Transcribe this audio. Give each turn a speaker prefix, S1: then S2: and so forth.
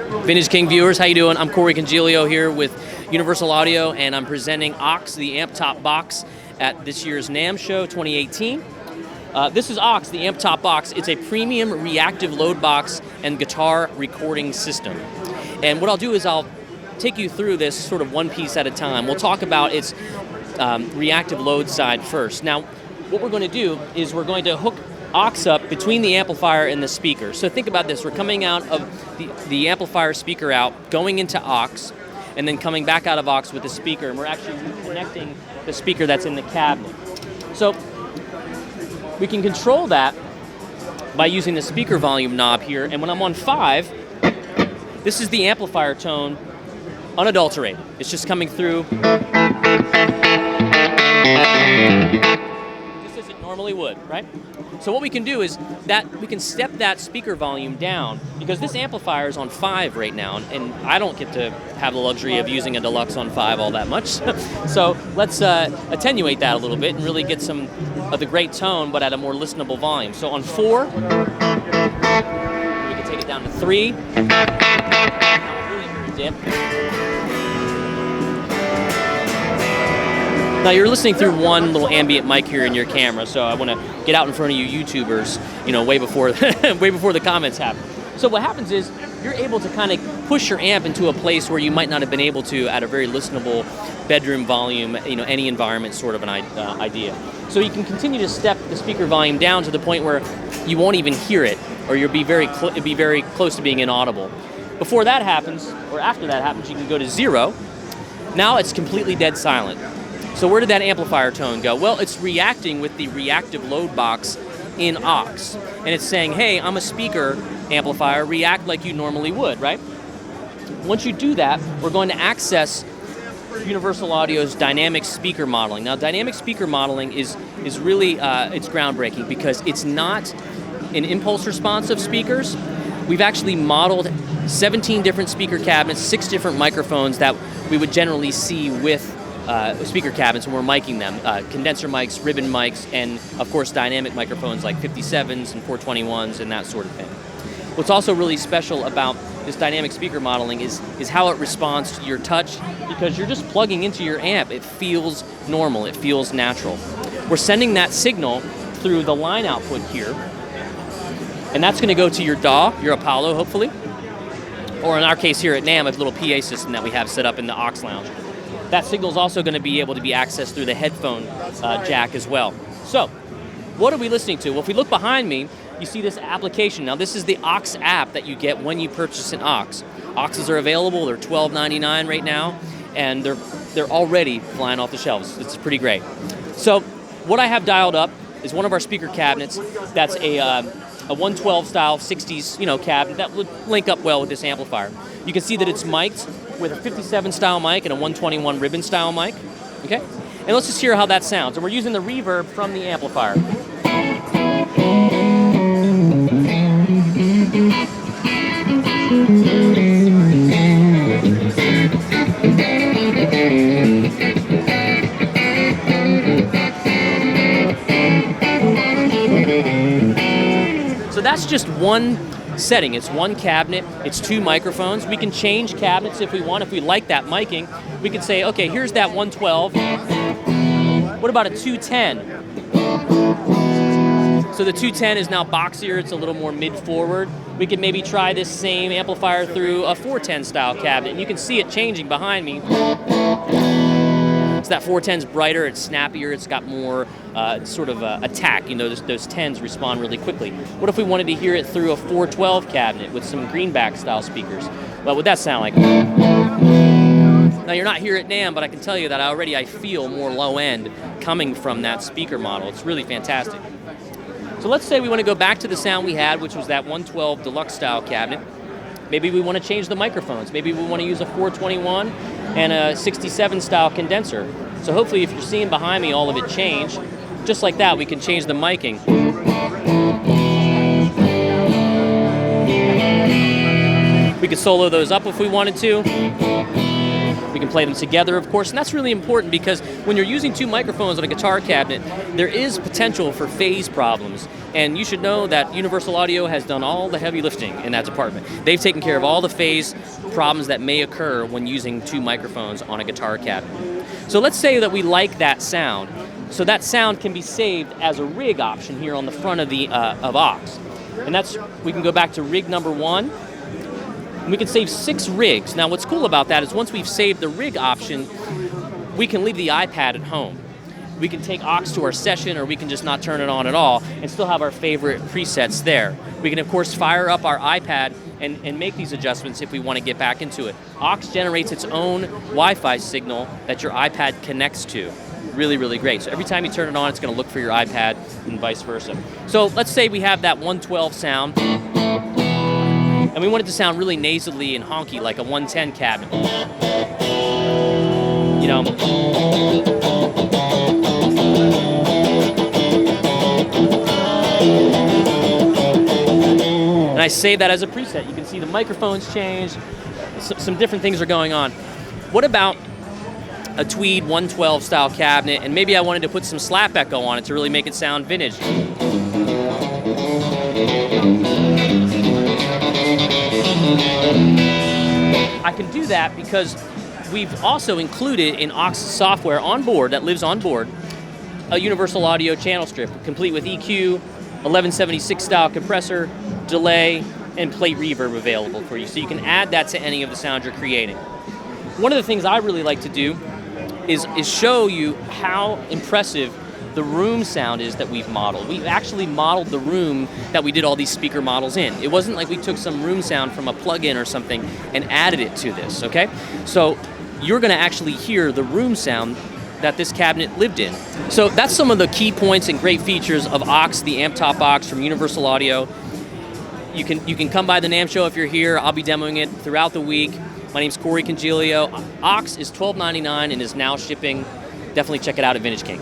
S1: Vintage King viewers, how you doing? I'm Corey Congilio here with Universal Audio, and I'm presenting Aux, the amp top box, at this year's NAMM show 2018. This is Aux, the amp top box. It's a premium reactive load box and guitar recording system. And what I'll do is I'll take you through this sort of one piece at a time. We'll talk about its reactive load side first. Now, what we're going to do is we're going to hook aux up between the amplifier and the speaker. So think about this. We're coming out of the amplifier speaker out, going into aux, and then coming back out of aux with the speaker, and we're actually connecting the speaker that's in the cabinet. So we can control that by using the speaker volume knob here, and when I'm on 5, this is the amplifier tone, unadulterated. It's just coming through just as it normally would, right? So what we can do is that we can step that speaker volume down, because this amplifier is on 5 right now, and I don't get to have the luxury of using a deluxe on 5 all that much. So let's attenuate that a little bit and really get some of the great tone, but at a more listenable volume. So on 4, we can take it down to 3. Really dip. Now you're listening through one little ambient mic here in your camera, so I want to get out in front of you YouTubers, way before way before the comments happen. So what happens is you're able to kind of push your amp into a place where you might not have been able to at a very listenable bedroom volume, any environment sort of an idea. So you can continue to step the speaker volume down to the point where you won't even hear it, or you'll be it'll be very close to being inaudible. Before that happens, or after that happens, you can go to 0. Now it's completely dead silent. So where did that amplifier tone go? Well, it's reacting with the reactive load box in aux. And it's saying, hey, I'm a speaker amplifier, react like you normally would, right? Once you do that, we're going to access Universal Audio's dynamic speaker modeling. Now, dynamic speaker modeling is really, it's groundbreaking, because it's not an impulse responsive speakers. We've actually modeled 17 different speaker cabinets, 6 different microphones that we would generally see with speaker cabinets when we're miking them, condenser mics, ribbon mics, and of course dynamic microphones like 57s and 421s and that sort of thing. What's also really special about this dynamic speaker modeling is how it responds to your touch, because you're just plugging into your amp. It feels normal, it feels natural. We're sending that signal through the line output here, and that's going to go to your DAW, your Apollo hopefully, or in our case here at NAMM, a little PA system that we have set up in the aux lounge. That signal is also going to be able to be accessed through the headphone jack as well. So, what are we listening to? Well, if we look behind me, you see this application. Now, this is the aux app that you get when you purchase an aux. Auxes are available. They're $12.99 right now, and they're already flying off the shelves. It's pretty great. So, what I have dialed up is one of our speaker cabinets. That's a 112 style 60s cabinet that would link up well with this amplifier. You can see that it's mic'd with a 57 style mic and a 121 ribbon style mic. Okay? And let's just hear how that sounds. And we're using the reverb from the amplifier. So that's just one setting. It's one cabinet, it's 2 microphones. We can change cabinets if we want. If we like that miking, we can say, okay, here's that 112. What about a 210? So the 210 is now boxier, it's a little more mid-forward. We could maybe try this same amplifier through a 410 style cabinet, and you can see it changing behind me. So that 410's brighter, it's snappier, it's got more sort of attack. Those 10s respond really quickly. What if we wanted to hear it through a 412 cabinet with some greenback style speakers? What would that sound like? Now, you're not here at NAMM, but I can tell you that I feel more low end coming from that speaker model. It's really fantastic. So let's say we want to go back to the sound we had, which was that 112 deluxe style cabinet. Maybe we want to change the microphones. Maybe we want to use a 421 and a 67 style condenser. So hopefully, if you're seeing behind me all of it change, just like that, we can change the miking. We could solo those up if we wanted to. We can play them together, of course, and that's really important, because when you're using 2 microphones on a guitar cabinet, there is potential for phase problems. And you should know that Universal Audio has done all the heavy lifting in that department. They've taken care of all the phase problems that may occur when using 2 microphones on a guitar cabinet. So let's say that we like that sound. So that sound can be saved as a rig option here on the front of the of aux. And we can go back to rig number 1. And we can save 6 rigs. Now what's cool about that is once we've saved the rig option, we can leave the iPad at home. We can take aux to our session, or we can just not turn it on at all and still have our favorite presets there. We can, of course, fire up our iPad and make these adjustments if we want to get back into it. Aux generates its own Wi-Fi signal that your iPad connects to. Really, really great. So every time you turn it on, it's going to look for your iPad and vice versa. So let's say we have that 112 sound, and we want it to sound really nasally and honky like a 110 cabinet. You know. And I save that as a preset. You can see the microphones change, some different things are going on. What about a Tweed 112 style cabinet, and maybe I wanted to put some slap echo on it to really make it sound vintage? I can do that because we've also included in aux software on board, that lives on board, a Universal Audio channel strip, complete with EQ, 1176 style compressor, delay, and plate reverb available for you. So you can add that to any of the sound you're creating. One of the things I really like to do is show you how impressive the room sound is that we've modeled. We've actually modeled the room that we did all these speaker models in. It wasn't like we took some room sound from a plug-in or something and added it to this, okay? So you're gonna actually hear the room sound that this cabinet lived in. So that's some of the key points and great features of aux, the amp top aux from Universal Audio. You can come by the NAMM show if you're here. I'll be demoing it throughout the week. My name's Corey Congilio. Aux is $12.99 and is now shipping. Definitely check it out at Vintage King.